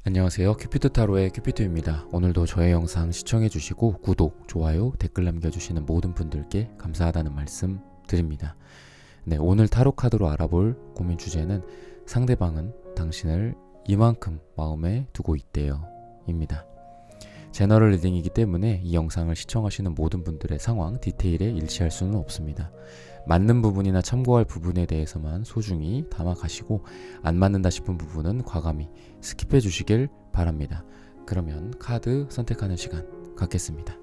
안녕하세요. 큐피트 타로의 큐피트입니다. 오늘도 저의 영상 시청해주시고 구독, 좋아요, 댓글 남겨주시는 모든 분들께 감사하다는 말씀 드립니다. 네, 오늘 타로 카드로 알아볼 고민 주제는 상대방은 당신을 이만큼 마음에 두고 있대요 입니다. 제너럴 리딩이기 때문에 이 영상을 시청하시는 모든 분들의 상황, 디테일에 일치할 수는 없습니다. 맞는 부분이나 참고할 부분에 대해서만 소중히 담아가시고 안 맞는다 싶은 부분은 과감히 스킵해 주시길 바랍니다. 그러면 카드 선택하는 시간 갖겠습니다.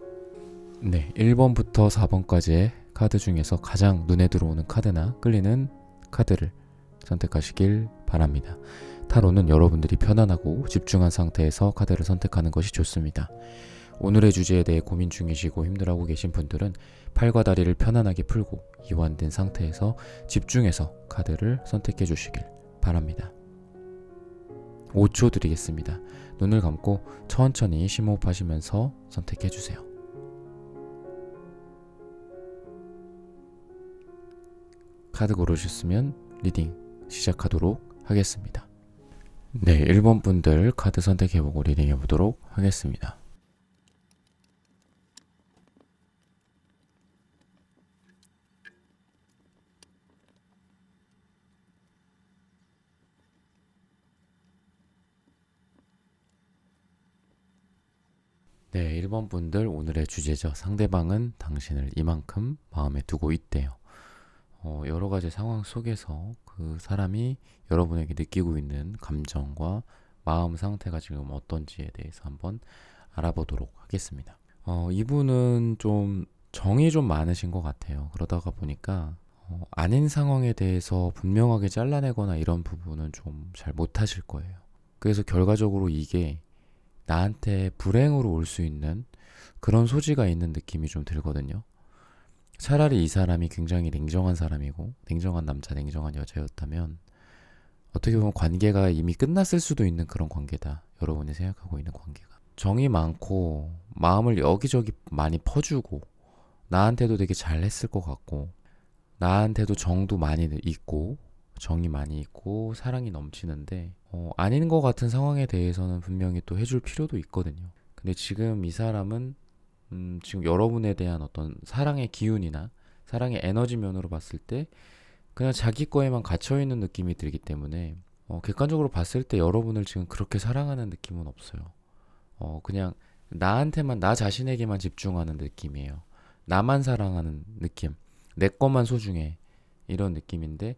네, 1번부터 4번까지의 카드 중에서 가장 눈에 들어오는 카드나 끌리는 카드를 선택하시길 바랍니다. 타로는 여러분들이 편안하고 집중한 상태에서 카드를 선택하는 것이 좋습니다. 오늘의 주제에 대해 고민 중이시고 힘들어하고 계신 분들은 팔과 다리를 편안하게 풀고 이완된 상태에서 집중해서 카드를 선택해 주시길 바랍니다. 5초 드리겠습니다. 눈을 감고 천천히 심호흡하시면서 선택해 주세요. 카드 고르셨으면 리딩 시작하도록 하겠습니다. 네, 1번 분들 카드 선택해보고 리딩 해보도록 하겠습니다. 네, 1번 분들 오늘의 주제죠. 상대방은 당신을 이만큼 마음에 두고 있대요. 여러 가지 상황 속에서 그 사람이 여러분에게 느끼고 있는 감정과 마음 상태가 지금 어떤지에 대해서 한번 알아보도록 하겠습니다. 이분은 좀 정이 좀 많으신 것 같아요. 그러다가 보니까 아닌 상황에 대해서 분명하게 잘라내거나 이런 부분은 좀 잘 못하실 거예요. 그래서 결과적으로 이게 나한테 불행으로 올 수 있는 그런 소지가 있는 느낌이 좀 들거든요. 차라리 이 사람이 굉장히 냉정한 사람이고 냉정한 남자, 냉정한 여자였다면 어떻게 보면 관계가 이미 끝났을 수도 있는 그런 관계다. 여러분이 생각하고 있는 관계가. 정이 많고 마음을 여기저기 많이 퍼주고 나한테도 되게 잘했을 것 같고 나한테도 정도 많이 있고 정이 많이 있고 사랑이 넘치는데 아닌 것 같은 상황에 대해서는 분명히 또 해줄 필요도 있거든요. 근데 지금 이 사람은 지금 여러분에 대한 어떤 사랑의 기운이나 사랑의 에너지 면으로 봤을 때 그냥 자기 거에만 갇혀있는 느낌이 들기 때문에 객관적으로 봤을 때 여러분을 지금 그렇게 사랑하는 느낌은 없어요. 그냥 나한테만, 나 자신에게만 집중하는 느낌이에요. 나만 사랑하는 느낌. 내 것만 소중해. 이런 느낌인데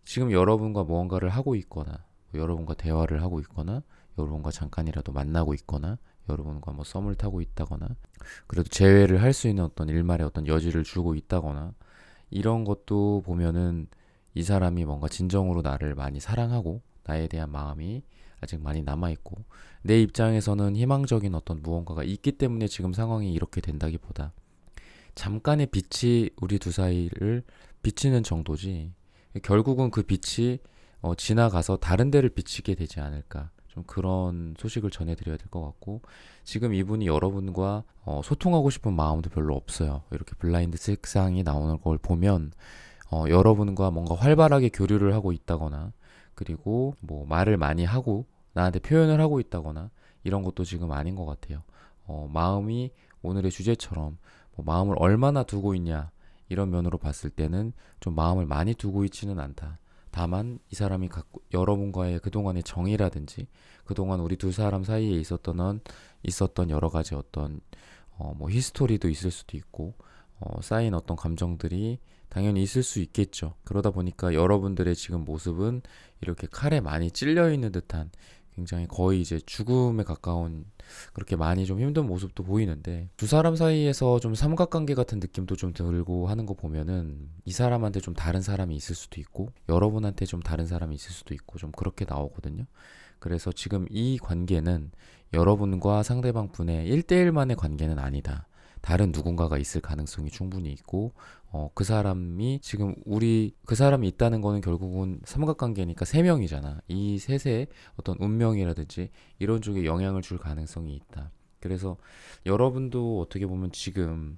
지금 여러분과 무언가를 하고 있거나 여러분과 대화를 하고 있거나 여러분과 잠깐이라도 만나고 있거나 여러분과 뭐 썸을 타고 있다거나 그래도 재회를 할 수 있는 어떤 일말의 어떤 여지를 주고 있다거나 이런 것도 보면은 이 사람이 뭔가 진정으로 나를 많이 사랑하고 나에 대한 마음이 아직 많이 남아있고 내 입장에서는 희망적인 어떤 무언가가 있기 때문에 지금 상황이 이렇게 된다기보다 잠깐의 빛이 우리 두 사이를 비치는 정도지 결국은 그 빛이 지나가서 다른 데를 비치게 되지 않을까 좀 그런 소식을 전해드려야 될 것 같고 지금 이분이 여러분과 소통하고 싶은 마음도 별로 없어요. 이렇게 블라인드 색상이 나오는 걸 보면 여러분과 뭔가 활발하게 교류를 하고 있다거나 그리고 뭐 말을 많이 하고 나한테 표현을 하고 있다거나 이런 것도 지금 아닌 것 같아요. 마음이 오늘의 주제처럼 뭐 마음을 얼마나 두고 있냐 이런 면으로 봤을 때는 좀 마음을 많이 두고 있지는 않다. 다만 이 사람이 갖고 여러분과의 그동안의 정이라든지 그동안 우리 두 사람 사이에 있었던 여러 가지 어떤 뭐 히스토리도 있을 수도 있고 쌓인 어떤 감정들이 당연히 있을 수 있겠죠. 그러다 보니까 여러분들의 지금 모습은 이렇게 칼에 많이 찔려 있는 듯한 굉장히 거의 이제 죽음에 가까운 그렇게 많이 좀 힘든 모습도 보이는데 두 사람 사이에서 좀 삼각관계 같은 느낌도 좀 들고 하는 거 보면은 이 사람한테 좀 다른 사람이 있을 수도 있고 여러분한테 좀 다른 사람이 있을 수도 있고 좀 그렇게 나오거든요. 그래서 지금 이 관계는 여러분과 상대방 분의 1대1만의 관계는 아니다. 다른 누군가가 있을 가능성이 충분히 있고 그 사람이 지금 그 사람이 있다는 거는 결국은 삼각관계니까 세 명이잖아. 이 셋의 어떤 운명이라든지 이런 쪽에 영향을 줄 가능성이 있다. 그래서 여러분도 어떻게 보면 지금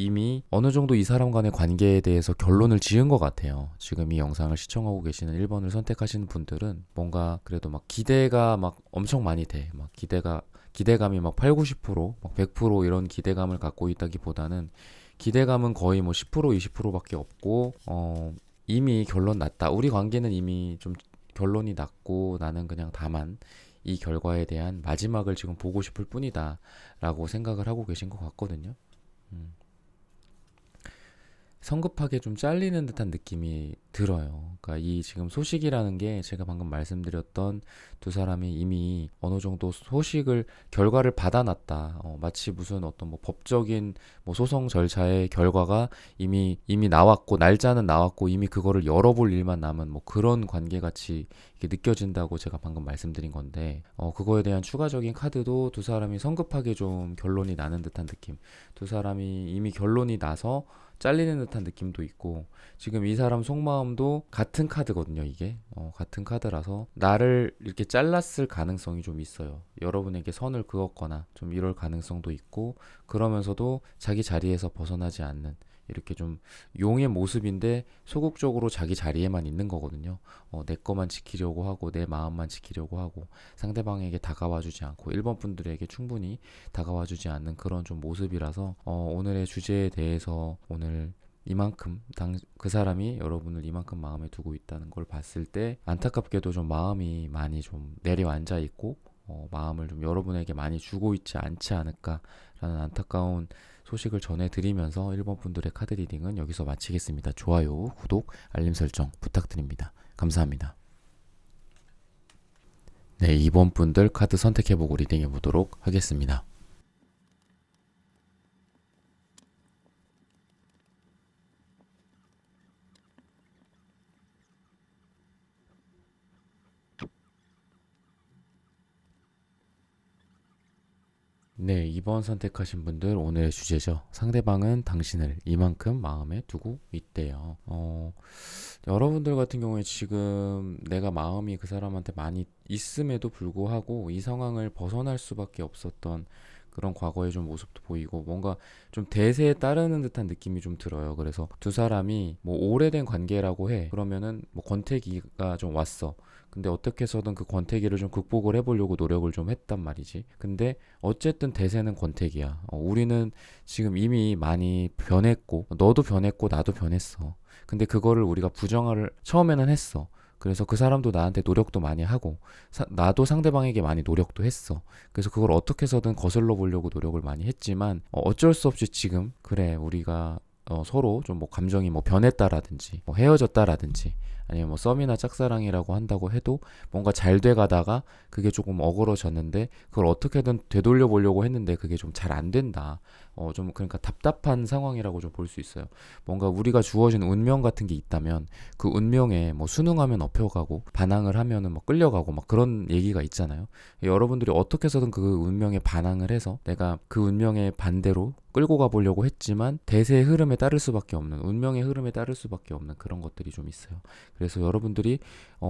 이미 어느 정도 이 사람 간의 관계에 대해서 결론을 지은 것 같아요. 지금 이 영상을 시청하고 계시는 1번을 선택하시는 분들은 뭔가 그래도 막 기대가 막 엄청 많이 돼. 막 기대감이 막 8, 90%, 막 100% 이런 기대감을 갖고 있다기보다는 기대감은 거의 뭐 10%, 20%밖에 없고 이미 결론 났다. 우리 관계는 이미 좀 결론이 났고 나는 그냥 다만 이 결과에 대한 마지막을 지금 보고 싶을 뿐이다 라고 생각을 하고 계신 것 같거든요. 음. 성급하게 좀 잘리는 듯한 느낌이 들어요. 그러니까 이 지금 소식이라는 게 제가 방금 말씀드렸던 두 사람이 이미 어느 정도 결과를 받아놨다. 마치 무슨 어떤 뭐 법적인 뭐 소송 절차의 결과가 이미 나왔고 날짜는 나왔고 이미 그거를 열어볼 일만 남은 뭐 그런 관계 같이 이렇게 느껴진다고 제가 방금 말씀드린 건데 그거에 대한 추가적인 카드도 두 사람이 성급하게 좀 결론이 나는 듯한 느낌. 두 사람이 이미 결론이 나서 잘리는 듯한 느낌도 있고 지금 이 사람 속마음도 같은 카드거든요. 이게 같은 카드라서 나를 이렇게 잘랐을 가능성이 좀 있어요. 여러분에게 선을 그었거나 좀 이럴 가능성도 있고 그러면서도 자기 자리에서 벗어나지 않는 이렇게 좀 용의 모습인데 소극적으로 자기 자리에만 있는 거거든요. 내 거만 지키려고 하고 내 마음만 지키려고 하고 상대방에게 다가와주지 않고 1번 분들에게 충분히 다가와주지 않는 그런 좀 모습이라서 오늘의 주제에 대해서 오늘 이만큼 그 사람이 여러분을 이만큼 마음에 두고 있다는 걸 봤을 때 안타깝게도 좀 마음이 많이 좀 내려앉아 있고 마음을 좀 여러분에게 많이 주고 있지 않지 않을까라는 안타까운 소식을 전해드리면서 1번 분들의 카드 리딩은 여기서 마치겠습니다. 좋아요, 구독, 알림 설정 부탁드립니다. 감사합니다. 네, 2번 분들 카드 선택해보고 리딩해보도록 하겠습니다. 네, 2번 선택하신 분들 오늘의 주제죠. 상대방은 당신을 이만큼 마음에 두고 있대요. 여러분들 같은 경우에 지금 내가 마음이 그 사람한테 많이 있음에도 불구하고 이 상황을 벗어날 수밖에 없었던 그런 과거의 좀 모습도 보이고 뭔가 좀 대세에 따르는 듯한 느낌이 좀 들어요. 그래서 두 사람이 뭐 오래된 관계라고 해. 그러면은 뭐 권태기가 좀 왔어. 근데 어떻게 해서든 그 권태기를 좀 극복을 해보려고 노력을 좀 했단 말이지. 근데 어쨌든 대세는 권태기야. 우리는 지금 이미 많이 변했고 너도 변했고 나도 변했어. 근데 그거를 우리가 부정을 처음에는 했어. 그래서 그 사람도 나한테 노력도 많이 하고 나도 상대방에게 많이 노력도 했어. 그래서 그걸 어떻게 해서든 거슬러 보려고 노력을 많이 했지만 어쩔 수 없이 지금 그래 우리가 서로 좀 뭐 감정이 뭐 변했다라든지 뭐 헤어졌다라든지 아니면 뭐 썸이나 짝사랑이라고 한다고 해도 뭔가 잘 돼가다가 그게 조금 어그러졌는데 그걸 어떻게든 되돌려 보려고 했는데 그게 좀 잘 안 된다. 좀 그러니까 답답한 상황이라고 좀 볼 수 있어요. 뭔가 우리가 주어진 운명 같은 게 있다면 그 운명에 뭐 순응하면 업혀가고 반항을 하면은 뭐 끌려가고 막 그런 얘기가 있잖아요. 여러분들이 어떻게 해서든 그 운명에 반항을 해서 내가 그 운명의 반대로 끌고 가보려고 했지만 대세의 흐름에 따를 수밖에 없는 운명의 흐름에 따를 수밖에 없는 그런 것들이 좀 있어요. 그래서 여러분들이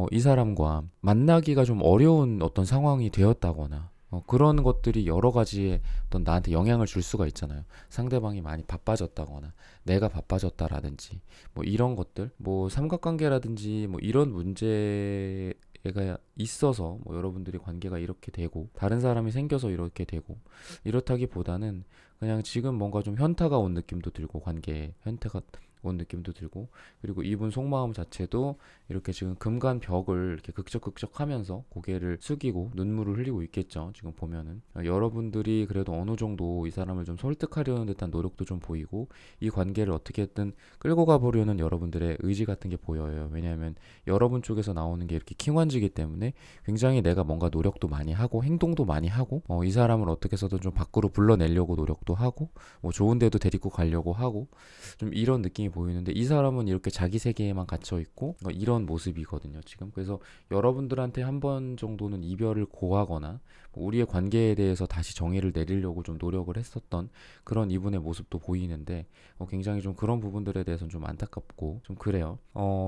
이 사람과 만나기가 좀 어려운 어떤 상황이 되었다거나 그런 것들이 여러 가지의 어떤 나한테 영향을 줄 수가 있잖아요. 상대방이 많이 바빠졌다거나 내가 바빠졌다라든지 뭐 이런 것들 뭐 삼각관계라든지 뭐 이런 문제가 있어서 뭐 여러분들이 관계가 이렇게 되고 다른 사람이 생겨서 이렇게 되고 이렇다기보다는 그냥 지금 뭔가 좀 현타가 온 느낌도 들고 관계에 현타가 온 느낌도 들고 그리고 이분 속마음 자체도 이렇게 지금 금간벽을 이렇게 극적극적 하면서 고개를 숙이고 눈물을 흘리고 있겠죠. 지금 보면은 여러분들이 그래도 어느 정도 이 사람을 좀 설득하려는 듯한 노력도 좀 보이고 이 관계를 어떻게든 끌고 가보려는 여러분들의 의지 같은 게 보여요. 왜냐하면 여러분 쪽에서 나오는 게 이렇게 킹환지기 때문에 굉장히 내가 뭔가 노력도 많이 하고 행동도 많이 하고 이 사람을 어떻게 해서든 좀 밖으로 불러내려고 노력도 하고 뭐 좋은 데도 데리고 가려고 하고 좀 이런 느낌이 감정이 보이는데 이 사람은 이렇게 자기 세계에만 갇혀 있고 이런 모습이거든요, 지금. 그래서 여러분들한테 한 번 정도는 이별을 고하거나 우리의 관계에 대해서 다시 정의를 내리려고 좀 노력을 했었던 그런 이분의 모습도 보이는데 굉장히 좀 그런 부분들에 대해서는 좀 안타깝고 좀 그래요.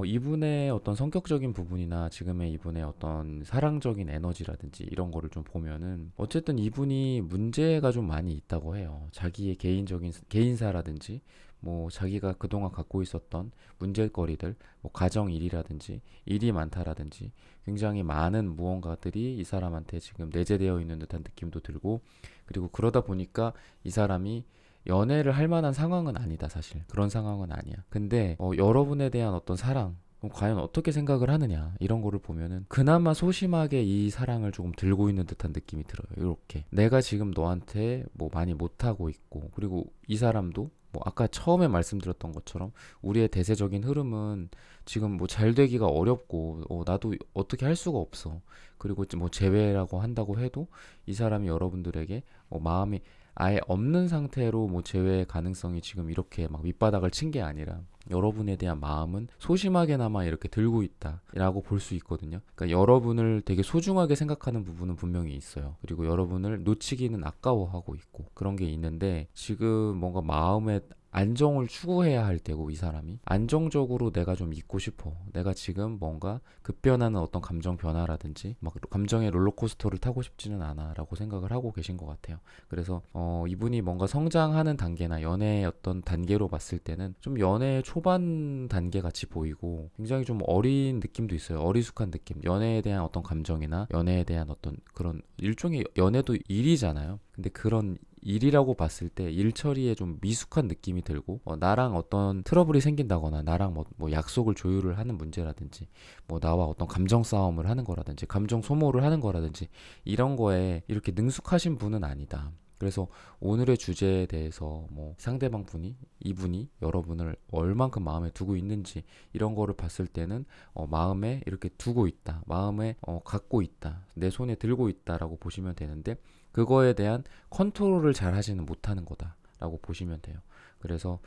이분의 어떤 성격적인 부분이나 지금의 이분의 어떤 사랑적인 에너지라든지 이런 거를 좀 보면은 어쨌든 이분이 문제가 좀 많이 있다고 해요. 자기의 개인적인 개인사라든지 뭐 자기가 그동안 갖고 있었던 문제거리들, 뭐 가정 일이라든지 일이 많다라든지 굉장히 많은 무언가들이 이 사람한테 지금 내재되어 있는 듯한 느낌도 들고, 그리고 그러다 보니까 이 사람이 연애를 할 만한 상황은 아니다, 사실. 그런 상황은 아니야. 근데 여러분에 대한 어떤 사랑, 그럼 과연 어떻게 생각을 하느냐 이런 거를 보면은 그나마 소심하게 이 사랑을 조금 들고 있는 듯한 느낌이 들어요. 이렇게 내가 지금 너한테 뭐 많이 못하고 있고, 그리고 이 사람도 뭐 아까 처음에 말씀드렸던 것처럼 우리의 대세적인 흐름은 지금 뭐 잘 되기가 어렵고 나도 어떻게 할 수가 없어. 그리고 뭐 재회라고 한다고 해도 이 사람이 여러분들에게 마음이 아예 없는 상태로 뭐 재회 가능성이 지금 이렇게 막 밑바닥을 친 게 아니라 여러분에 대한 마음은 소심하게나마 이렇게 들고 있다라고 볼 수 있거든요. 그러니까 여러분을 되게 소중하게 생각하는 부분은 분명히 있어요. 그리고 여러분을 놓치기는 아까워하고 있고 그런 게 있는데, 지금 뭔가 마음에 안정을 추구해야 할 때고, 이 사람이 안정적으로 내가 좀 있고 싶어, 내가 지금 뭔가 급변하는 어떤 감정 변화라든지 막 감정의 롤러코스터를 타고 싶지는 않아 라고 생각을 하고 계신 것 같아요. 그래서 이분이 뭔가 성장하는 단계나 연애의 어떤 단계로 봤을 때는 좀 연애의 초반 단계 같이 보이고 굉장히 좀 어린 느낌도 있어요. 어리숙한 느낌, 연애에 대한 어떤 감정이나 연애에 대한 어떤 그런, 일종의 연애도 일이잖아요. 근데 그런 일이라고 봤을 때 일 처리에 좀 미숙한 느낌이 들고, 나랑 어떤 트러블이 생긴다거나 나랑 뭐 약속을 조율을 하는 문제라든지 뭐 나와 어떤 감정 싸움을 하는 거라든지 감정 소모를 하는 거라든지 이런 거에 이렇게 능숙하신 분은 아니다. 그래서 오늘의 주제에 대해서 뭐 상대방 분이, 이분이 여러분을 얼만큼 마음에 두고 있는지 이런 거를 봤을 때는 마음에 이렇게 두고 있다, 마음에 갖고 있다, 내 손에 들고 있다라고 보시면 되는데, 그거에 대한 컨트롤을 잘 하지는 못하는 거다라고 보시면 돼요. 그래서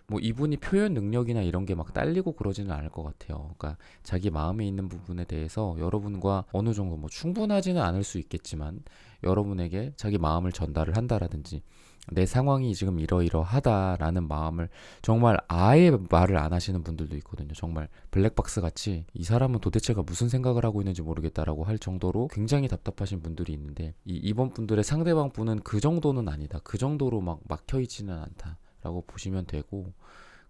뭐 이분이 표현 능력이나 이런 게 막 딸리고 그러지는 않을 것 같아요. 그러니까 자기 마음에 있는 부분에 대해서 여러분과 어느 정도 뭐 충분하지는 않을 수 있겠지만 여러분에게 자기 마음을 전달을 한다라든지 내 상황이 지금 이러이러하다라는 마음을 정말 아예 말을 안 하시는 분들도 있거든요. 정말 블랙박스 같이 이 사람은 도대체가 무슨 생각을 하고 있는지 모르겠다라고 할 정도로 굉장히 답답하신 분들이 있는데, 이번 분들의 상대방 분은 그 정도는 아니다, 그 정도로 막 막혀있지는 않다 라고 보시면 되고,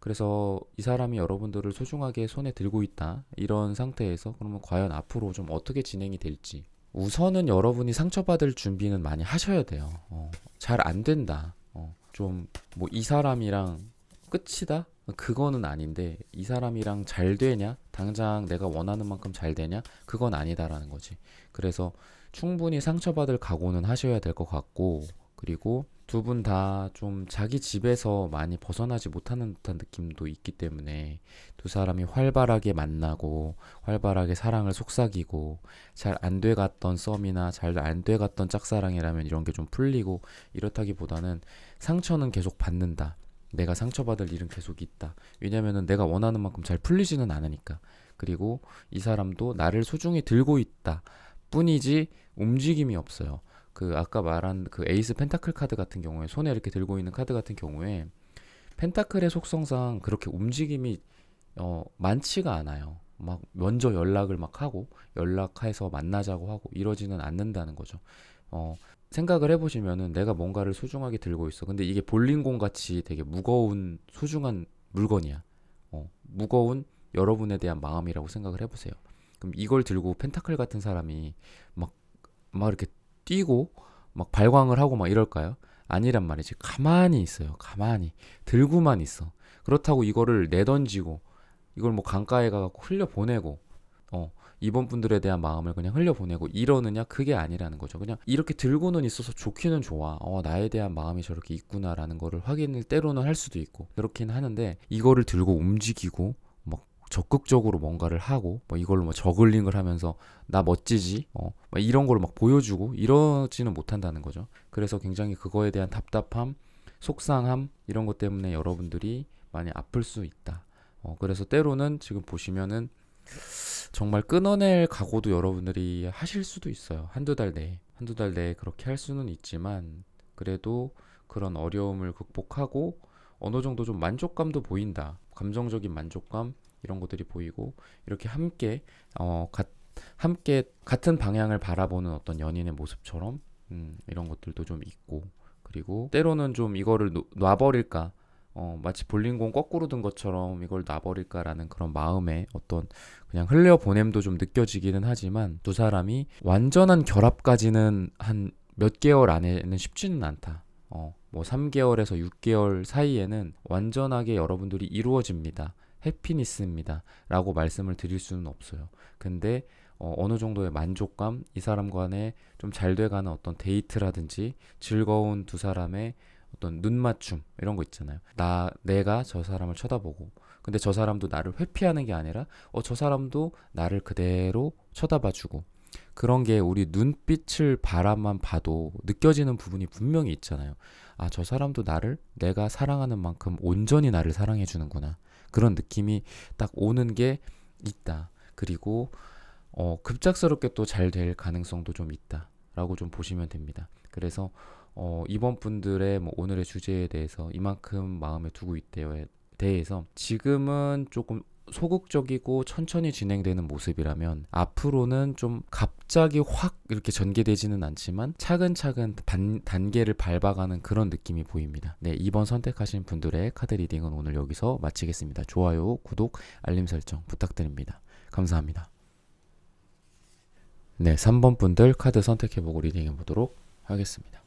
그래서 이 사람이 여러분들을 소중하게 손에 들고 있다 이런 상태에서 그러면 과연 앞으로 좀 어떻게 진행이 될지, 우선은 여러분이 상처받을 준비는 많이 하셔야 돼요. 잘 안 된다, 좀 뭐 이 사람이랑 끝이다? 그거는 아닌데, 이 사람이랑 잘 되냐? 당장 내가 원하는 만큼 잘 되냐? 그건 아니다라는 거지. 그래서 충분히 상처받을 각오는 하셔야 될 것 같고, 그리고 두 분 다 좀 자기 집에서 많이 벗어나지 못하는 듯한 느낌도 있기 때문에 두 사람이 활발하게 만나고 활발하게 사랑을 속삭이고 잘 안 돼갔던 썸이나 잘 안 돼갔던 짝사랑이라면 이런 게 좀 풀리고, 이렇다기보다는 상처는 계속 받는다, 내가 상처받을 일은 계속 있다. 왜냐면은 내가 원하는 만큼 잘 풀리지는 않으니까. 그리고 이 사람도 나를 소중히 들고 있다 뿐이지 움직임이 없어요. 그 아까 말한 그 에이스 펜타클 카드 같은 경우에, 손에 이렇게 들고 있는 카드 같은 경우에 펜타클의 속성상 그렇게 움직임이 많지가 않아요. 막 먼저 연락을 막 하고 연락해서 만나자고 하고 이러지는 않는다는 거죠. 생각을 해보시면은 내가 뭔가를 소중하게 들고 있어. 근데 이게 볼링공 같이 되게 무거운 소중한 물건이야. 무거운 여러분에 대한 마음이라고 생각을 해보세요. 그럼 이걸 들고 펜타클 같은 사람이 막 이렇게 뛰고 막 발광을 하고 막 이럴까요? 아니란 말이지. 가만히 있어요. 가만히 들고만 있어. 그렇다고 이거를 내던지고 이걸 뭐 강가에 가갖고 흘려보내고 이번 분들에 대한 마음을 그냥 흘려보내고 이러느냐? 그게 아니라는 거죠. 그냥 이렇게 들고는 있어서 좋기는 좋아. 나에 대한 마음이 저렇게 있구나라는 거를 확인을 때로는 할 수도 있고 그렇긴 하는데, 이거를 들고 움직이고 막 적극적으로 뭔가를 하고 뭐 이걸로 뭐 저글링을 하면서 나 멋지지? 막 이런 걸 막 보여주고 이러지는 못한다는 거죠. 그래서 굉장히 그거에 대한 답답함, 속상함 이런 것 때문에 여러분들이 많이 아플 수 있다. 그래서 때로는 지금 보시면은 정말 끊어낼 각오도 여러분들이 하실 수도 있어요. 한두 달 내에 그렇게 할 수는 있지만 그래도 그런 어려움을 극복하고 어느 정도 좀 만족감도 보인다. 감정적인 만족감 이런 것들이 보이고 이렇게 함께 같은 방향을 바라보는 어떤 연인의 모습처럼 이런 것들도 좀 있고 그리고 때로는 좀 이거를 놔버릴까 마치 볼링공 거꾸로 든 것처럼 이걸 놔버릴까라는 그런 마음에 어떤 그냥 흘려보냄도 좀 느껴지기는 하지만 두 사람이 완전한 결합까지는 한 몇 개월 안에는 쉽지는 않다. 뭐 3개월에서 6개월 사이에는 완전하게 여러분들이 이루어집니다. 해피니스입니다. 라고 말씀을 드릴 수는 없어요. 근데 어느 정도의 만족감, 이 사람 간에 좀 잘 돼가는 어떤 데이트라든지 즐거운 두 사람의 어떤 눈맞춤 이런 거 있잖아요. 내가 저 사람을 쳐다보고 근데 저 사람도 나를 회피하는 게 아니라 저 사람도 나를 그대로 쳐다봐주고 그런 게 우리 눈빛을 바라만 봐도 느껴지는 부분이 분명히 있잖아요. 아, 저 사람도 나를 내가 사랑하는 만큼 온전히 나를 사랑해 주는구나. 그런 느낌이 딱 오는 게 있다. 그리고 급작스럽게 또 잘 될 가능성도 좀 있다라고 좀 보시면 됩니다. 그래서 이번 분들의 뭐 오늘의 주제에 대해서 이만큼 마음에 두고 있대요에 대해서 지금은 조금 소극적이고 천천히 진행되는 모습이라면 앞으로는 좀 갑자기 확 이렇게 전개되지는 않지만 차근차근 단계를 밟아가는 그런 느낌이 보입니다. 네, 이번 선택하신 분들의 카드 리딩은 오늘 여기서 마치겠습니다. 좋아요, 구독, 알림 설정 부탁드립니다. 감사합니다. 네, 3번 분들 카드 선택해보고 리딩해보도록 하겠습니다.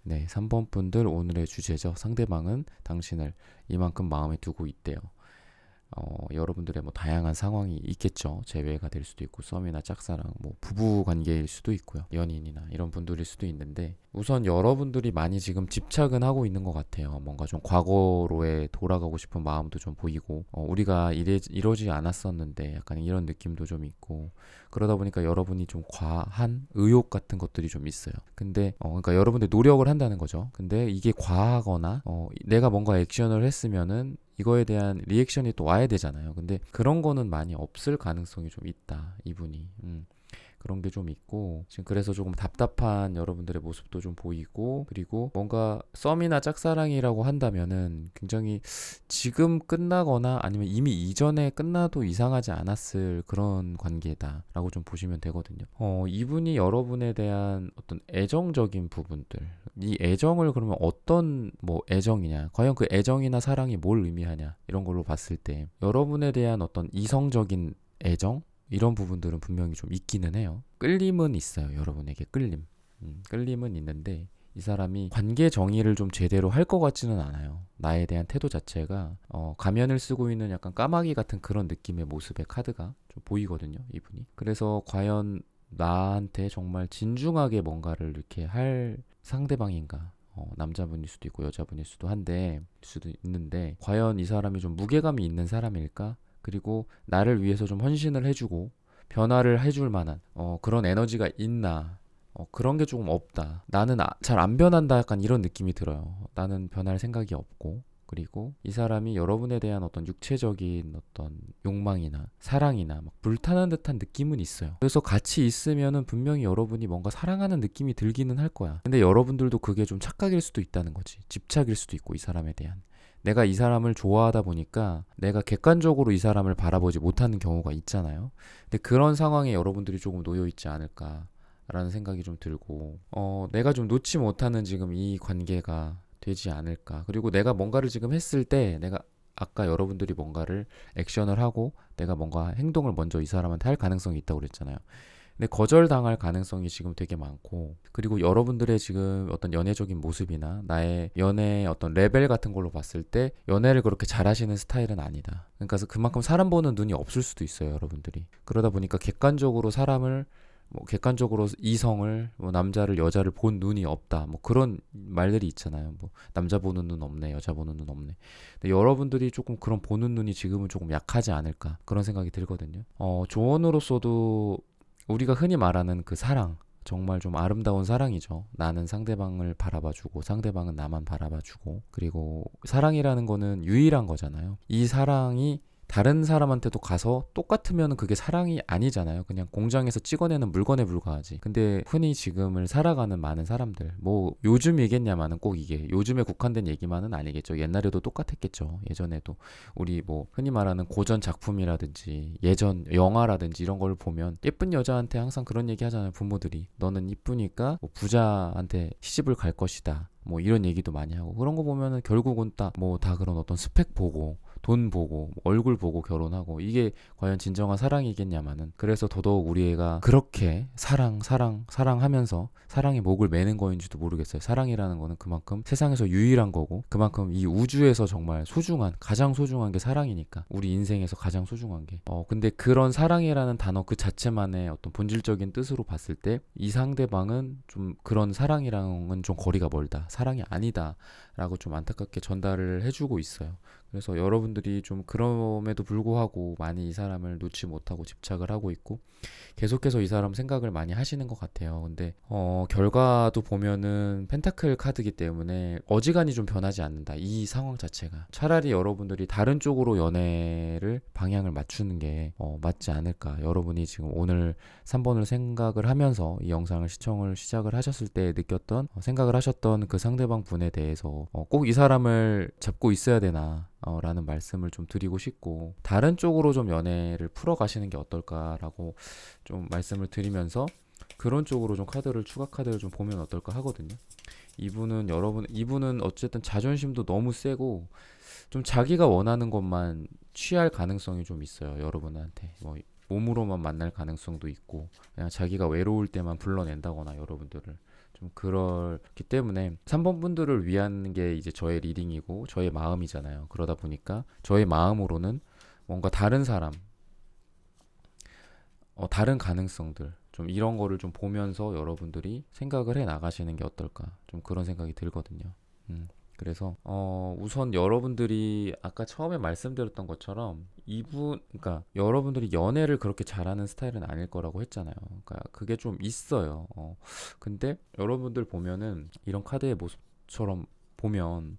네, 3번 분들 오늘의 주제죠. 상대방은 당신을 이만큼 마음에 두고 있대요. 여러분들의 뭐 다양한 상황이 있겠죠. 재회가 될 수도 있고 썸이나 짝사랑, 뭐 부부 관계일 수도 있고요. 연인이나 이런 분들일 수도 있는데 우선 여러분들이 많이 지금 집착은 하고 있는 것 같아요. 뭔가 좀 과거로에 돌아가고 싶은 마음도 좀 보이고 우리가 이러지 않았었는데 약간 이런 느낌도 좀 있고 그러다 보니까 여러분이 좀 과한 의욕 같은 것들이 좀 있어요. 근데 그러니까 여러분들 노력을 한다는 거죠. 근데 이게 과하거나 내가 뭔가 액션을 했으면은 이거에 대한 리액션이 또 와야 되잖아요. 근데 그런 거는 많이 없을 가능성이 좀 있다. 이분이. 그런 게 좀 있고 지금 그래서 조금 답답한 여러분들의 모습도 좀 보이고 그리고 뭔가 썸이나 짝사랑이라고 한다면은 굉장히 지금 끝나거나 아니면 이미 이전에 끝나도 이상하지 않았을 그런 관계다라고 좀 보시면 되거든요. 이분이 여러분에 대한 어떤 애정적인 부분들 이 애정을 그러면 어떤 뭐 애정이냐 과연 그 애정이나 사랑이 뭘 의미하냐 이런 걸로 봤을 때 여러분에 대한 어떤 이성적인 애정 이런 부분들은 분명히 좀 있기는 해요. 끌림은 있어요. 여러분에게 끌림. 끌림은 있는데 이 사람이 관계 정의를 좀 제대로 할 것 같지는 않아요. 나에 대한 태도 자체가 가면을 쓰고 있는 약간 까마귀 같은 그런 느낌의 모습의 카드가 좀 보이거든요. 이분이. 그래서 과연 나한테 정말 진중하게 뭔가를 이렇게 할 상대방인가? 남자분일 수도 있고 여자분일 수도 있는데 과연 이 사람이 좀 무게감이 있는 사람일까? 그리고 나를 위해서 좀 헌신을 해주고 변화를 해줄 만한 그런 에너지가 있나 그런 게 조금 없다. 나는 잘 안 변한다 약간 이런 느낌이 들어요. 나는 변할 생각이 없고 그리고 이 사람이 여러분에 대한 어떤 육체적인 어떤 욕망이나 사랑이나 막 불타는 듯한 느낌은 있어요. 그래서 같이 있으면은 분명히 여러분이 뭔가 사랑하는 느낌이 들기는 할 거야. 근데 여러분들도 그게 좀 착각일 수도 있다는 거지. 집착일 수도 있고 이 사람에 대한. 내가 이 사람을 좋아하다 보니까 내가 객관적으로 이 사람을 바라보지 못하는 경우가 있잖아요. 근데 그런 상황에 여러분들이 조금 놓여 있지 않을까라는 생각이 좀 들고 내가 좀 놓지 못하는 지금 이 관계가 되지 않을까. 그리고 내가 뭔가를 지금 했을 때 내가 아까 여러분들이 뭔가를 액션을 하고 내가 뭔가 행동을 먼저 이 사람한테 할 가능성이 있다고 그랬잖아요. 근데 거절당할 가능성이 지금 되게 많고 그리고 여러분들의 지금 어떤 연애적인 모습이나 나의 연애의 어떤 레벨 같은 걸로 봤을 때 연애를 그렇게 잘하시는 스타일은 아니다. 그러니까 그만큼 사람 보는 눈이 없을 수도 있어요. 여러분들이. 그러다 보니까 객관적으로 사람을 뭐 객관적으로 이성을 뭐 남자를 여자를 본 눈이 없다 뭐 그런 말들이 있잖아요. 뭐 남자 보는 눈 없네 여자 보는 눈 없네. 근데 여러분들이 조금 그런 보는 눈이 지금은 조금 약하지 않을까 그런 생각이 들거든요. 조언으로서도 우리가 흔히 말하는 그 사랑 정말 좀 아름다운 사랑이죠. 나는 상대방을 바라봐주고 상대방은 나만 바라봐주고 그리고 사랑이라는 거는 유일한 거잖아요. 이 사랑이 다른 사람한테도 가서 똑같으면 그게 사랑이 아니잖아요. 그냥 공장에서 찍어내는 물건에 불과하지. 근데 흔히 지금을 살아가는 많은 사람들 뭐 요즘 얘기겠냐마는 꼭 이게 요즘에 국한된 얘기만은 아니겠죠. 옛날에도 똑같았겠죠. 예전에도 우리 뭐 흔히 말하는 고전 작품이라든지 예전 영화라든지 이런 걸 보면 예쁜 여자한테 항상 그런 얘기 하잖아요. 부모들이 너는 이쁘니까 뭐 부자한테 시집을 갈 것이다. 뭐 이런 얘기도 많이 하고 그런 거 보면은 결국은 다 그런 어떤 스펙 보고 돈 보고 얼굴 보고 결혼하고 이게 과연 진정한 사랑이겠냐마는 그래서 더더욱 우리 애가 그렇게 사랑하면서 사랑의 목을 매는 거인지도 모르겠어요. 사랑이라는 거는 그만큼 세상에서 유일한 거고 그만큼 이 우주에서 정말 소중한 가장 소중한 게 사랑이니까 우리 인생에서 가장 소중한 게 근데 그런 사랑이라는 단어 그 자체만의 어떤 본질적인 뜻으로 봤을 때 이 상대방은 좀 그런 사랑이랑은 좀 거리가 멀다 사랑이 아니다 라고 좀 안타깝게 전달을 해주고 있어요. 그래서 여러분들이 좀 그럼에도 불구하고 많이 이 사람을 놓지 못하고 집착을 하고 있고 계속해서 이 사람 생각을 많이 하시는 것 같아요. 근데 결과도 보면은 펜타클 카드이기 때문에 어지간히 좀 변하지 않는다. 이 상황 자체가 차라리 여러분들이 다른 쪽으로 연애를 방향을 맞추는 게 맞지 않을까. 여러분이 지금 오늘 3번을 생각을 하면서 이 영상을 시작을 하셨을 때 느꼈던 생각을 하셨던 그 상대방 분에 대해서 꼭 이 사람을 잡고 있어야 되나 라는 말씀을 좀 드리고 싶고 다른 쪽으로 좀 연애를 풀어가시는 게 어떨까라고 좀 말씀을 드리면서 그런 쪽으로 좀 추가 카드를 좀 보면 어떨까 하거든요. 이분은 어쨌든 자존심도 너무 세고 좀 자기가 원하는 것만 취할 가능성이 좀 있어요. 여러분한테 뭐 몸으로만 만날 가능성도 있고 그냥 자기가 외로울 때만 불러낸다거나 여러분들을 좀 그렇기 때문에 3번 분들을 위한 게 이제 저의 리딩이고 저의 마음이잖아요. 그러다 보니까 저의 마음으로는 뭔가 다른 사람, 다른 가능성들 좀 이런 거를 좀 보면서 여러분들이 생각을 해 나가시는 게 어떨까 좀 그런 생각이 들거든요. 그래서 우선 여러분들이 아까 처음에 말씀드렸던 것처럼 그러니까 여러분들이 연애를 그렇게 잘하는 스타일은 아닐 거라고 했잖아요. 그러니까 그게 좀 있어요. 근데 여러분들 보면은 이런 카드의 모습처럼 보면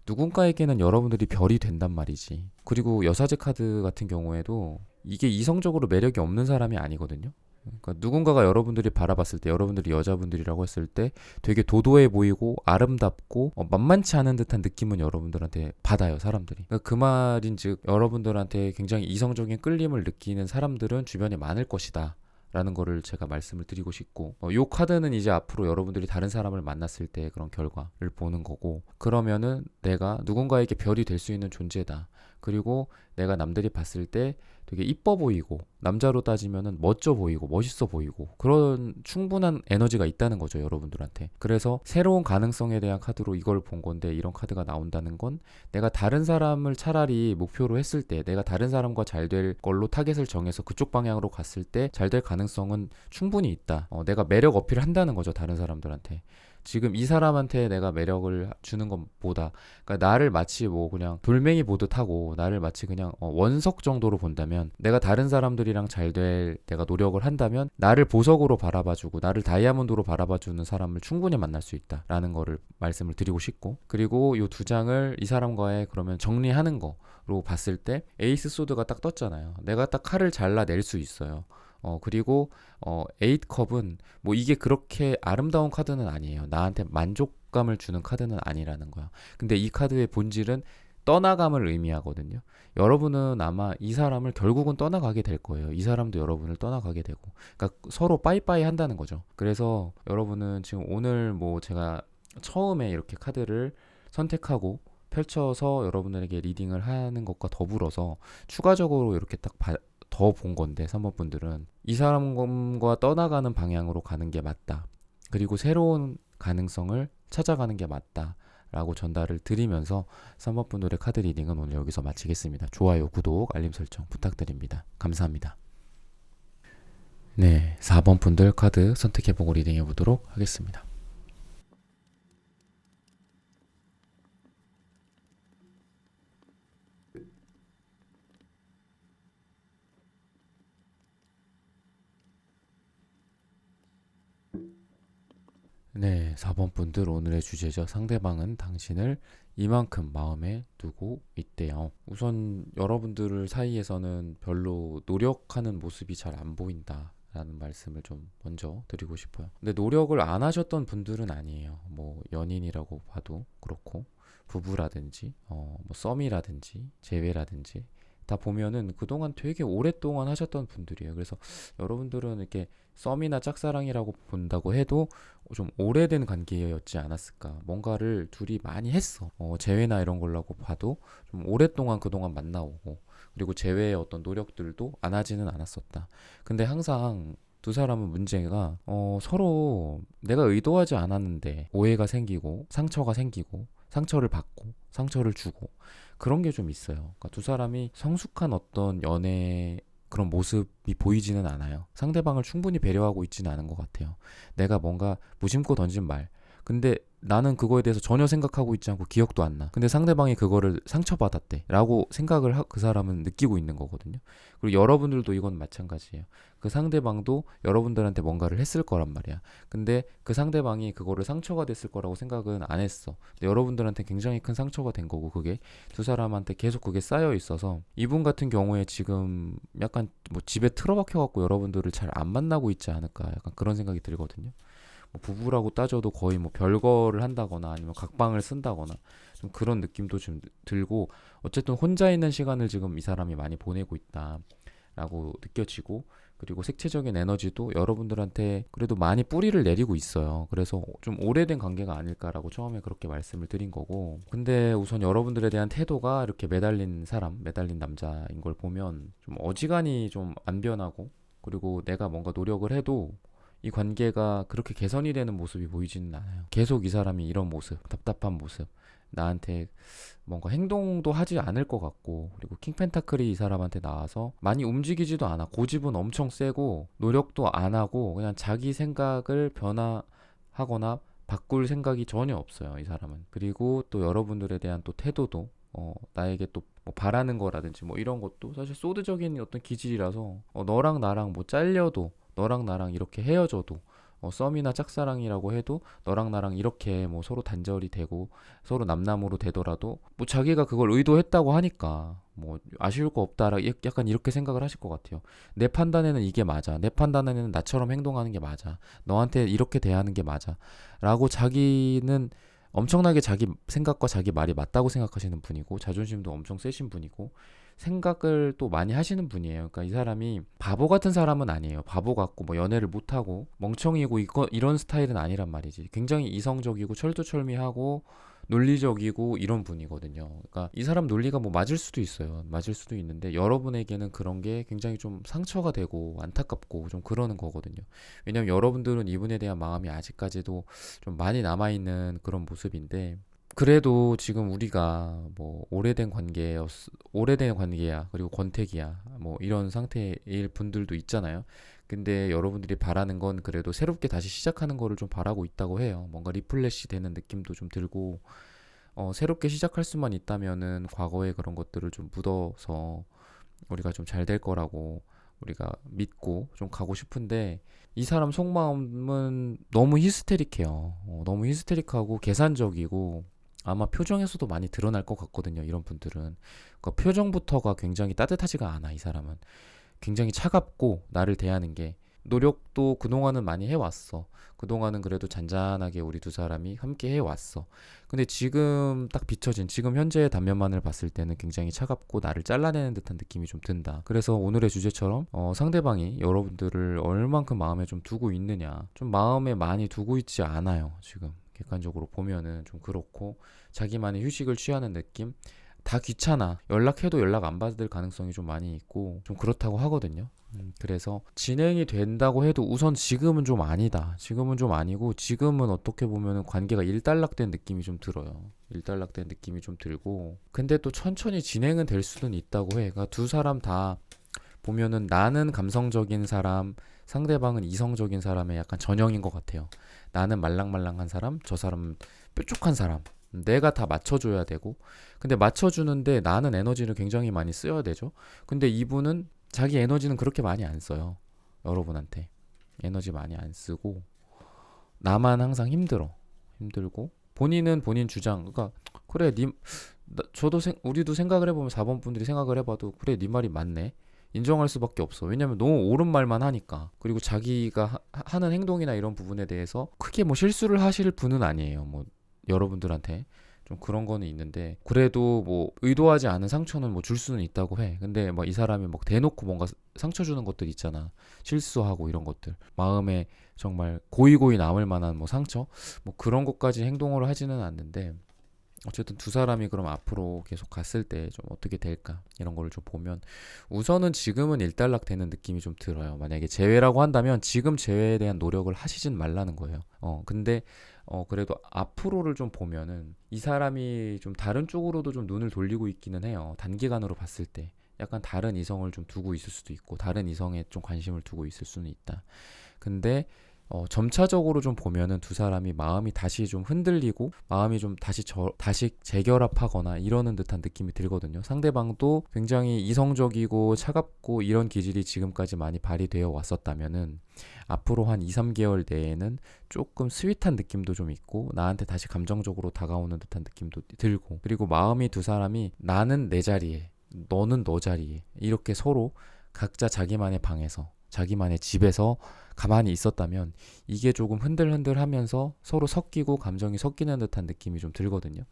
누군가에게는 여러분들이 별이 된단 말이지. 그리고 여사제 카드 같은 경우에도 이게 이성적으로 매력이 없는 사람이 아니거든요. 그러니까 누군가가 여러분들이 바라봤을 때 여러분들이 여자분들이라고 했을 때 되게 도도해 보이고 아름답고 만만치 않은 듯한 느낌은 여러분들한테 받아요 사람들이. 그러니까 그 말인즉 여러분들한테 굉장히 이성적인 끌림을 느끼는 사람들은 주변에 많을 것이다 라는 거를 제가 말씀을 드리고 싶고 요 카드는 이제 앞으로 여러분들이 다른 사람을 만났을 때 그런 결과를 보는 거고 그러면은 내가 누군가에게 별이 될 수 있는 존재다. 그리고 내가 남들이 봤을 때 되게 이뻐 보이고 남자로 따지면은 멋져 보이고 멋있어 보이고 그런 충분한 에너지가 있다는 거죠 여러분들한테. 그래서 새로운 가능성에 대한 카드로 이걸 본 건데 이런 카드가 나온다는 건 내가 다른 사람을 차라리 목표로 했을 때 내가 다른 사람과 잘 될 걸로 타겟을 정해서 그쪽 방향으로 갔을 때 잘 될 가능성은 충분히 있다. 내가 매력 어필을 한다는 거죠 다른 사람들한테. 지금 이 사람한테 내가 매력을 주는 것보다 그러니까 나를 마치 뭐 그냥 돌멩이 보듯 하고 나를 마치 그냥 원석 정도로 본다면 내가 다른 사람들이랑 잘 될 내가 노력을 한다면 나를 보석으로 바라봐주고 나를 다이아몬드로 바라봐주는 사람을 충분히 만날 수 있다라는 거를 말씀을 드리고 싶고 그리고 이 두 장을 이 사람과의 그러면 정리하는 거로 봤을 때 에이스 소드가 딱 떴잖아요. 내가 딱 칼을 잘라낼 수 있어요. 그리고 에잇컵은 뭐 이게 그렇게 아름다운 카드는 아니에요. 나한테 만족감을 주는 카드는 아니라는 거야. 근데 이 카드의 본질은 떠나감을 의미하거든요. 여러분은 아마 이 사람을 결국은 떠나가게 될 거예요. 이 사람도 여러분을 떠나가게 되고. 그러니까 서로 빠이빠이 한다는 거죠. 그래서 여러분은 지금 오늘 뭐 제가 처음에 이렇게 카드를 선택하고 펼쳐서 여러분들에게 리딩을 하는 것과 더불어서 추가적으로 이렇게 딱 더 본 건데 3번 분들은 이 사람과 떠나가는 방향으로 가는 게 맞다. 그리고 새로운 가능성을 찾아가는 게 맞다. 라고 전달을 드리면서 3번 분들의 카드 리딩은 오늘 여기서 마치겠습니다. 좋아요, 구독, 알림 설정 부탁드립니다. 감사합니다. 네, 4번 분들 카드 선택해보고 리딩해보도록 하겠습니다. 네, 4번 분들 오늘의 주제죠. 상대방은 당신을 이만큼 마음에 두고 있대요. 우선 여러분들 사이에서는 별로 노력하는 모습이 잘 안 보인다 라는 말씀을 좀 먼저 드리고 싶어요. 근데 노력을 안 하셨던 분들은 아니에요. 뭐 연인이라고 봐도 그렇고 부부라든지 뭐 썸이라든지 재회라든지 다 보면은 그동안 되게 오랫동안 하셨던 분들이에요. 그래서 여러분들은 이렇게 썸이나 짝사랑이라고 본다고 해도 좀 오래된 관계였지 않았을까. 뭔가를 둘이 많이 했어. 재회나 이런 걸라고 봐도 좀 오랫동안 그동안 만나오고 그리고 재회의 어떤 노력들도 안 하지는 않았었다. 근데 항상 두 사람은 문제가 서로 내가 의도하지 않았는데 오해가 생기고 상처가 생기고 상처를 받고 상처를 주고 그런 게 좀 있어요. 그러니까 두 사람이 성숙한 어떤 연애 그런 모습이 보이지는 않아요. 상대방을 충분히 배려하고 있지는 않은 것 같아요. 내가 뭔가 무심코 던진 말. 근데 나는 그거에 대해서 전혀 생각하고 있지 않고 기억도 안 나. 근데 상대방이 그거를 상처받았대. 라고 생각을 그 사람은 느끼고 있는 거거든요. 그리고 여러분들도 이건 마찬가지예요. 그 상대방도 여러분들한테 뭔가를 했을 거란 말이야. 근데 그 상대방이 그거를 상처가 됐을 거라고 생각은 안 했어. 근데 여러분들한테 굉장히 큰 상처가 된 거고 그게 두 사람한테 계속 그게 쌓여 있어서 이분 같은 경우에 지금 약간 뭐 집에 틀어박혀 갖고 여러분들을 잘 안 만나고 있지 않을까 약간 그런 생각이 들거든요. 뭐 부부라고 따져도 거의 뭐 별거를 한다거나 아니면 각방을 쓴다거나 좀 그런 느낌도 좀 들고 어쨌든 혼자 있는 시간을 지금 이 사람이 많이 보내고 있다라고 느껴지고 그리고 색채적인 에너지도 여러분들한테 그래도 많이 뿌리를 내리고 있어요. 그래서 좀 오래된 관계가 아닐까라고 처음에 그렇게 말씀을 드린 거고 근데 우선 여러분들에 대한 태도가 이렇게 매달린 사람, 매달린 남자인 걸 보면 좀 어지간히 좀 안 변하고 그리고 내가 뭔가 노력을 해도 이 관계가 그렇게 개선이 되는 모습이 보이지는 않아요. 계속 이 사람이 이런 모습, 답답한 모습, 나한테 뭔가 행동도 하지 않을 것 같고, 그리고 킹펜타클이 이 사람한테 나와서 많이 움직이지도 않아. 고집은 엄청 세고, 노력도 안 하고, 그냥 자기 생각을 변화하거나 바꿀 생각이 전혀 없어요, 이 사람은. 그리고 또 여러분들에 대한 또 태도도, 나에게 또 뭐 바라는 거라든지 뭐 이런 것도 사실 소드적인 어떤 기질이라서, 너랑 나랑 뭐 잘려도 너랑 나랑 이렇게 헤어져도 썸이나 짝사랑이라고 해도 너랑 나랑 이렇게 뭐 서로 단절이 되고 서로 남남으로 되더라도 뭐 자기가 그걸 의도했다고 하니까 뭐 아쉬울 거 없다라 약간 이렇게 생각을 하실 것 같아요. 내 판단에는 이게 맞아. 내 판단에는 나처럼 행동하는 게 맞아. 너한테 이렇게 대하는 게 맞아. 라고 자기는 엄청나게 자기 생각과 자기 말이 맞다고 생각하시는 분이고 자존심도 엄청 세신 분이고 생각을 또 많이 하시는 분이에요. 그러니까 이 사람이 바보 같은 사람은 아니에요. 바보 같고 뭐 연애를 못 하고 멍청이고 이런 스타일은 아니란 말이지. 굉장히 이성적이고 철두철미하고 논리적이고 이런 분이거든요. 그러니까 이 사람 논리가 뭐 맞을 수도 있어요. 맞을 수도 있는데 여러분에게는 그런 게 굉장히 좀 상처가 되고 안타깝고 좀 그러는 거거든요. 왜냐면 여러분들은 이분에 대한 마음이 아직까지도 좀 많이 남아있는 그런 모습인데 그래도 지금 우리가 뭐 오래된 관계야 그리고 권태기야 뭐 이런 상태일 분들도 있잖아요. 근데 여러분들이 바라는 건 그래도 새롭게 다시 시작하는 거를 좀 바라고 있다고 해요. 뭔가 리플레시 되는 느낌도 좀 들고 새롭게 시작할 수만 있다면은 과거의 그런 것들을 좀 묻어서 우리가 좀 잘 될 거라고 우리가 믿고 좀 가고 싶은데 이 사람 속마음은 너무 히스테릭해요. 너무 히스테릭하고 계산적이고 아마 표정에서도 많이 드러날 것 같거든요. 이런 분들은. 그러니까 표정부터가 굉장히 따뜻하지가 않아, 이 사람은. 굉장히 차갑고 나를 대하는 게 노력도 그동안은 많이 해왔어. 그동안은 그래도 잔잔하게 우리 두 사람이 함께 해왔어. 근데 지금 딱 비춰진 지금 현재의 단면만을 봤을 때는 굉장히 차갑고 나를 잘라내는 듯한 느낌이 좀 든다. 그래서 오늘의 주제처럼 상대방이 여러분들을 얼만큼 마음에 좀 두고 있느냐. 좀 마음에 많이 두고 있지 않아요. 지금 객관적으로 보면은 좀 그렇고 자기만의 휴식을 취하는 느낌. 다 귀찮아. 연락해도 연락 안 받을 가능성이 좀 많이 있고 좀 그렇다고 하거든요. 그래서 진행이 된다고 해도 우선 지금은 좀 아니다. 지금은 좀 아니고 지금은 어떻게 보면은 관계가 일단락된 느낌이 좀 들어요. 일단락된 느낌이 좀 들고 근데 또 천천히 진행은 될 수는 있다고 해. 그러니까 두 사람 다 보면은 나는 감성적인 사람, 상대방은 이성적인 사람의 약간 전형인 것 같아요. 나는 말랑말랑한 사람, 저 사람은 뾰족한 사람. 내가 다 맞춰줘야 되고, 근데 맞춰주는데 나는 에너지를 굉장히 많이 써야 되죠. 근데 이분은 자기 에너지는 그렇게 많이 안 써요. 여러분한테 에너지 많이 안 쓰고 나만 항상 힘들고 본인은 본인 주장, 그러니까 그래 우리도 생각을 해보면 4번 분들이 생각을 해봐도 그래 네 말이 맞네, 인정할 수밖에 없어. 왜냐면 너무 옳은 말만 하니까. 그리고 자기가 하는 행동이나 이런 부분에 대해서 크게 뭐 실수를 하실 분은 아니에요. 뭐 여러분들한테 좀 그런 거는 있는데, 그래도 뭐 의도하지 않은 상처는 뭐 줄 수는 있다고 해. 근데 뭐 이 사람이 막 대놓고 뭔가 상처 주는 것들 있잖아. 실수하고 이런 것들, 마음에 정말 고이고이 남을 만한 뭐 상처, 뭐 그런 것까지 행동으로 하지는 않는데, 어쨌든 두 사람이 그럼 앞으로 계속 갔을 때 좀 어떻게 될까, 이런 거를 좀 보면 우선은 지금은 일단락 되는 느낌이 좀 들어요. 만약에 재회라고 한다면 지금 재회에 대한 노력을 하시진 말라는 거예요. 근데 그래도 앞으로를 좀 보면은 이 사람이 좀 다른 쪽으로도 좀 눈을 돌리고 있기는 해요. 단기간으로 봤을 때 약간 다른 이성을 좀 두고 있을 수도 있고, 다른 이성에 좀 관심을 두고 있을 수는 있다. 근데 점차적으로 좀 보면은 두 사람이 마음이 다시 좀 흔들리고 마음이 좀 다시 재결합하거나 이러는 듯한 느낌이 들거든요. 상대방도 굉장히 이성적이고 차갑고 이런 기질이 지금까지 많이 발휘되어 왔었다면은 앞으로 한 2, 3개월 내에는 조금 스윗한 느낌도 좀 있고 나한테 다시 감정적으로 다가오는 듯한 느낌도 들고, 그리고 마음이 두 사람이 나는 내 자리에, 너는 너 자리에, 이렇게 서로 각자 자기만의 방에서 자기만의 집에서 가만히 있었다면 이게 조금 흔들흔들하면서 서로 섞이고 감정이 섞이는 듯한 느낌이 좀 들거든요.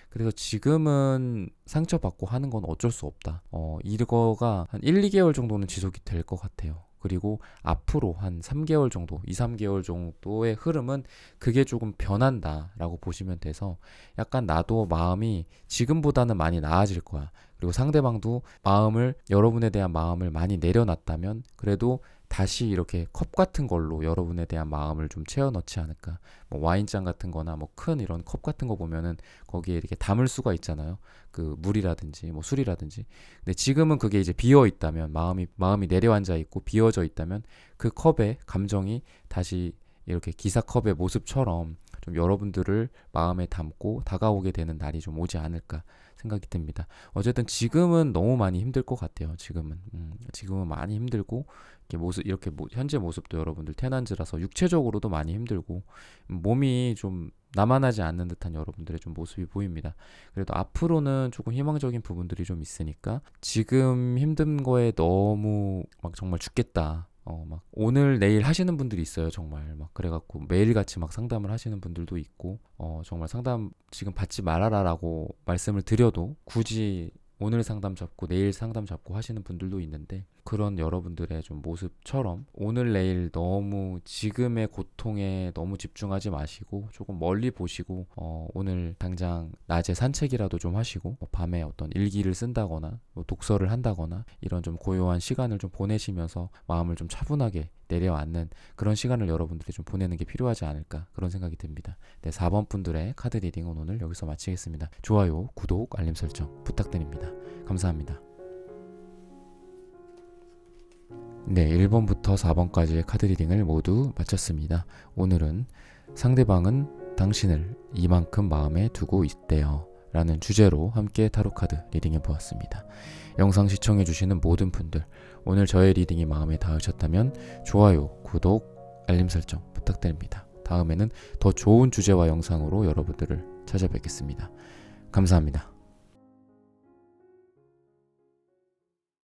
그래서 지금은 상처받고 하는 건 어쩔 수 없다. 이거가 한 1, 2개월 정도는 지속이 될 것 같아요. 그리고 앞으로 한 3개월 정도, 2, 3개월 정도의 흐름은 그게 조금 변한다라고 보시면 돼서 약간 나도 마음이 지금보다는 많이 나아질 거야. 그리고 상대방도 여러분에 대한 마음을 많이 내려놨다면 그래도 다시 이렇게 컵 같은 걸로 여러분에 대한 마음을 좀 채워 넣지 않을까. 뭐 와인잔 같은 거나 뭐 큰 이런 컵 같은 거 보면은 거기에 이렇게 담을 수가 있잖아요. 그 물이라든지 뭐 술이라든지. 근데 지금은 그게 이제 비어 있다면, 마음이 내려앉아 있고 비어져 있다면 그 컵에 감정이 다시 이렇게 기사컵의 모습처럼 좀 여러분들을 마음에 담고 다가오게 되는 날이 좀 오지 않을까 생각이 듭니다. 어쨌든 지금은 너무 많이 힘들 것 같아요. 지금은 많이 힘들고, 이렇게 현재 모습도 여러분들 태난즈라서 육체적으로도 많이 힘들고 몸이 좀 나만하지 않는 듯한 여러분들의 좀 모습이 보입니다. 그래도 앞으로는 조금 희망적인 부분들이 좀 있으니까, 지금 힘든 거에 너무 막 정말 죽겠다, 막 오늘 내일 하시는 분들이 있어요. 정말 막 그래갖고 매일같이 막 상담을 하시는 분들도 있고, 정말 상담 지금 받지 말아라라고 말씀을 드려도 굳이 오늘 상담 잡고 내일 상담 잡고 하시는 분들도 있는데, 그런 여러분들의 좀 모습처럼 오늘 내일 너무 지금의 고통에 너무 집중하지 마시고 조금 멀리 보시고, 오늘 당장 낮에 산책이라도 좀 하시고, 밤에 어떤 일기를 쓴다거나 뭐 독서를 한다거나 이런 좀 고요한 시간을 좀 보내시면서 마음을 좀 차분하게 내려앉는 그런 시간을 여러분들이 좀 보내는 게 필요하지 않을까, 그런 생각이 듭니다. 네, 4번 분들의 카드 리딩은 오늘 여기서 마치겠습니다. 좋아요, 구독, 알림 설정 부탁드립니다. 감사합니다. 네, 1번부터 4번까지의 카드 리딩을 모두 마쳤습니다. 오늘은 상대방은 당신을 이만큼 마음에 두고 있대요 라는 주제로 함께 타로카드 리딩해 보았습니다. 영상 시청해주시는 모든 분들, 오늘 저의 리딩이 마음에 닿으셨다면 좋아요, 구독, 알림 설정 부탁드립니다. 다음에는 더 좋은 주제와 영상으로 여러분들을 찾아뵙겠습니다. 감사합니다.